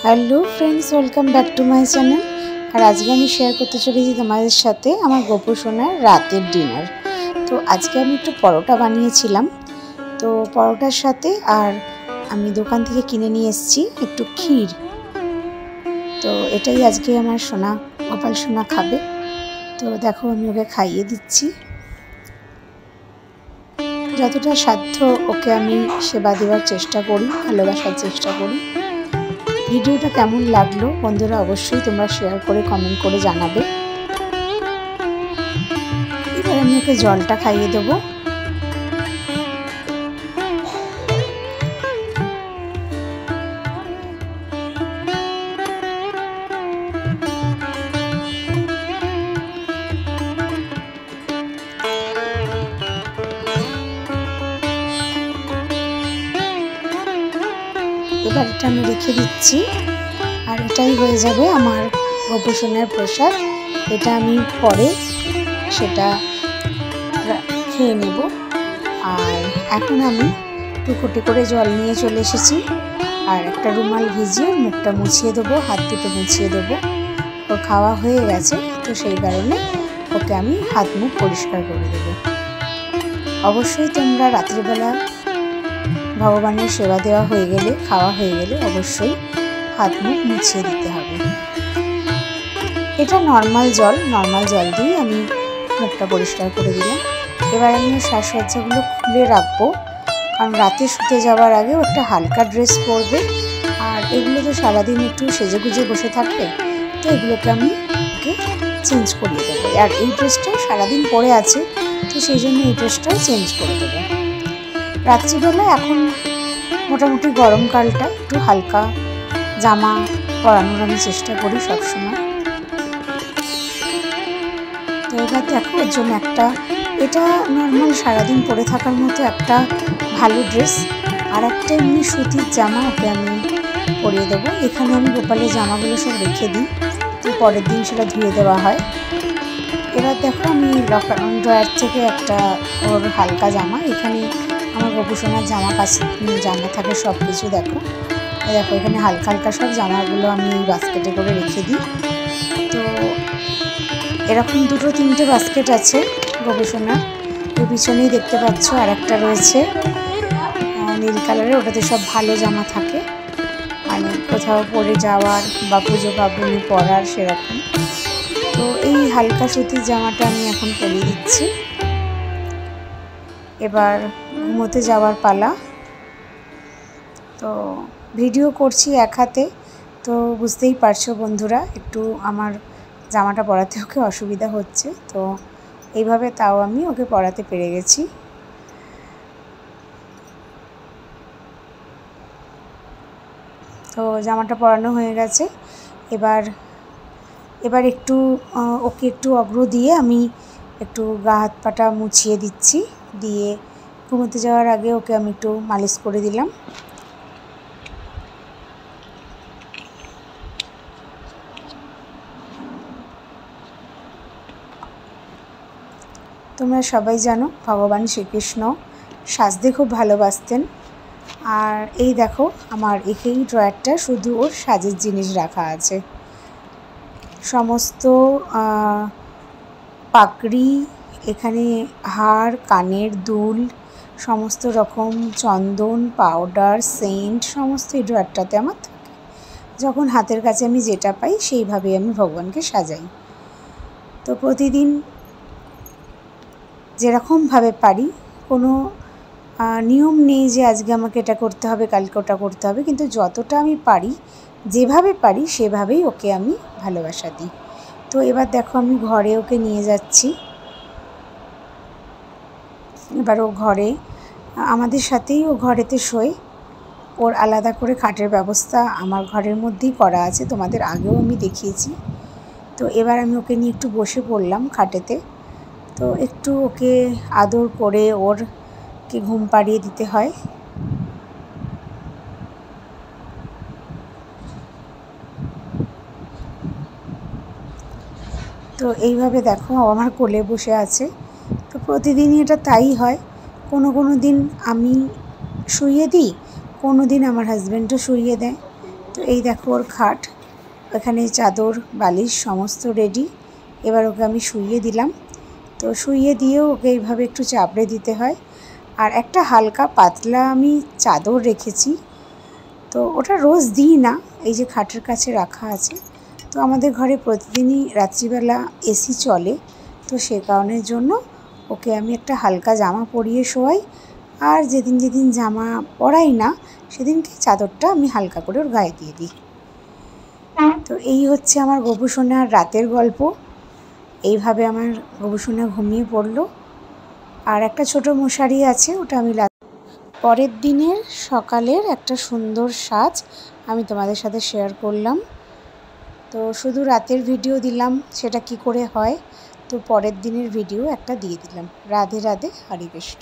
Hello friends, welcome back to my channel. আর আজকে আমি শেয়ার করতে চলেছি তোমাদের সাথে আমার গোপু সোনার রাতের ডিনার। তো আজকে আমি একটু পরোটা বানিয়েছিলাম। তো পরোটার সাথে আর আমি দোকান থেকে কিনে নিয়ে এসেছি একটু ক্ষীর। তো এটাই আজকে আমার সোনা গোপাল সোনা খাবে। তো দেখো আমি ওকে খাইয়ে দিচ্ছি। যতটা সাধ্য ওকে আমি সেবা দেওয়ার চেষ্টা করি, ভালোবাসার চেষ্টা করি। ভিডিওটা কেমন লাগলো বন্ধুরা অবশ্যই তোমরা শেয়ার করে কমেন্ট করে জানাবে। এবার আমি ওকে জলটা খাইয়ে দেবো। এবার এটা আমি রেখে দিচ্ছি। আর এটাই হয়ে যাবে আমার গোপু সোনার প্রসাদ। এটা আমি পরে সেটা খেয়ে নেব। আর এখন আমি টুকুটি করে জল নিয়ে চলে এসেছি। আর একটা রুমাল ভিজিয়ে মুখটা মুছিয়ে দেবো, হাত দুটো মুছিয়ে দেবো। ওর খাওয়া হয়ে গেছে, তো সেই কারণে ওকে আমি হাত মুখ পরিষ্কার করে দেবো। অবশ্যই তোমরা রাত্রিবেলা ভগবানের সেবা দেওয়া হয়ে গেলে, খাওয়া হয়ে গেলে অবশ্যই হাত মুখ মুছিয়ে দিতে হবে। এটা নর্মাল জল দিয়ে আমি মুখটা পরিষ্কার করে দিলাম। এবার আমি সাজসজ্জাগুলো খুলে রাখবো, কারণ রাতে শুতে যাওয়ার আগে একটা হালকা ড্রেস পরবে। আর এগুলো তো সারাদিন একটু সেজে গুজে বসে থাকবে, তো এগুলোকে আমি ওকে চেঞ্জ করিয়ে দেবো। আর এই ড্রেসটাও সারাদিন পরে আছে, তো সেই জন্য এই ড্রেসটাও চেঞ্জ করে দেবো। রাত্রিবেলা এখন মোটামুটি গরমকালটা একটু হালকা জামা পরানোর আমি চেষ্টা করি সবসময়। তো এবার দেখো ওর জন্য একটা, এটা নর্মাল সারাদিন পরে থাকার মতো একটা ভালো ড্রেস, আর একটা এমনি সুতির জামা ওকে আমি পরিয়ে দেবো। এখানে আমি গোপালের জামাগুলো সব রেখে দিই, তো পরের দিন সেটা ধুয়ে দেওয়া হয়। এবার দেখো আমি ড্রয়ার থেকে একটা ওর হালকা জামা, এখানে আমার গোপু সোনার জামা কাছে জামা থাকে সব কিছু। দেখো এখানে হালকা হালকা সব জামাগুলো আমি এই বাস্কেটে করে রেখে দিই। তো এরকম দুটো তিনটে বাস্কেট আছে গোপু সোনার। ওই পিছনেই দেখতে পাচ্ছ আর একটা রয়েছে নীল কালারের, ওটাতে সব ভালো জামা থাকে, মানে কোথাও পরে যাওয়ার বা পুজো পার্বণে পরার সেরকম। তো এই হালকা সুতির জামাটা আমি এখন পরিয়ে দিচ্ছি। এবার ঘুমোতে যাওয়ার পালা। তো ভিডিও করছি এক হাতে, তো বুঝতেই পারছো বন্ধুরা একটু আমার জামাটা পরাতে ওকে অসুবিধা হচ্ছে। তো এইভাবে তাও আমি ওকে পরাতে পেরে গেছি। তো জামাটা পরানো হয়ে গেছে। এবার একটু ওকে একটু অগ্র দিয়ে আমি একটু গা হাত পাটা মুছিয়ে দিচ্ছি। দিয়ে ঘুমোতে যাওয়ার আগে ওকে আমি একটু মালিশ করে দিলাম। তোমরা সবাই জানো ভগবান শ্রীকৃষ্ণ সাজতে খুব ভালোবাসতেন। আর এই দেখো আমার এই ড্রয়ারটা শুধু ওর সাজের জিনিস রাখা আছে। সমস্ত পাগড়ি, এখানে হার, কানের দুল, সমস্ত রকম চন্দন, পাউডার, সেন্ট সমস্ত এই ড্রয়ারটাতে আমার থাকে। যখন হাতের কাছে আমি যেটা পাই সেইভাবেই আমি ভগবানকে সাজাই। তো প্রতিদিন যেরকমভাবে পারি, কোনো নিয়ম নেই যে আজকে আমাকে এটা করতে হবে কালকে ওটা করতে হবে, কিন্তু যতটা আমি পারি যেভাবে পারি সেভাবেই ওকে আমি ভালোবাসা দিই। তো এবার দেখো আমি ঘরে ওকে নিয়ে যাচ্ছি। এবার ও ঘরে আমাদের সাথেই ও ঘরেতে শোয়। ওর আলাদা করে খাটের ব্যবস্থা আমার ঘরের মধ্যেই করা আছে, তোমাদের আগেও আমি দেখিয়েছি। তো এবার আমি ওকে নিয়ে একটু বসে পড়লাম খাটেতে। তো একটু ওকে আদর করে ওরকে ঘুম পাড়িয়ে দিতে হয়। তো এইভাবে দেখো আমার কোলে বসে আছে। তো প্রতিদিনই এটা তাই হয়। কোনো দিন আমি শুইয়ে দিই, কোনো দিন আমার হাজব্যান্ডও শুইয়ে দেয়। তো এই দেখো ওর খাট, এখানে চাদর বালিশ সমস্ত রেডি। এবার ওকে আমি শুইয়ে দিলাম। তো শুইয়ে দিয়েও ওকে এইভাবে একটু চাপড়ে দিতে হয়। আর একটা হালকা পাতলা আমি চাদর রেখেছি, তো ওটা রোজ দিই না, এই যে খাটের কাছে রাখা আছে। তো আমাদের ঘরে প্রতিদিনই রাত্রিবেলা এসি চলে, তো সে কারণের জন্য ওকে আমি একটা হালকা জামা পরিয়ে শোয়াই। আর যেদিন যেদিন জামা পরাই না সেদিনকে চাদরটা আমি হালকা করে ওর গায়ে দিয়ে দিই। তো এই হচ্ছে আমার গোপুসোনার রাতের গল্প। এইভাবে আমার গোপুসোনা ঘুমিয়ে পড়লো। আর একটা ছোট মশারি আছে, ওটা আমি পরের দিনের সকালের একটা সুন্দর সাজ আমি তোমাদের সাথে শেয়ার করলাম। তো শুধু রাতের ভিডিও দিলাম, সেটা কি করে হয়, তো পরের দিনের ভিডিও একটা দিয়ে দিলাম। রাধে রাধে, হরে কৃষ্ণ।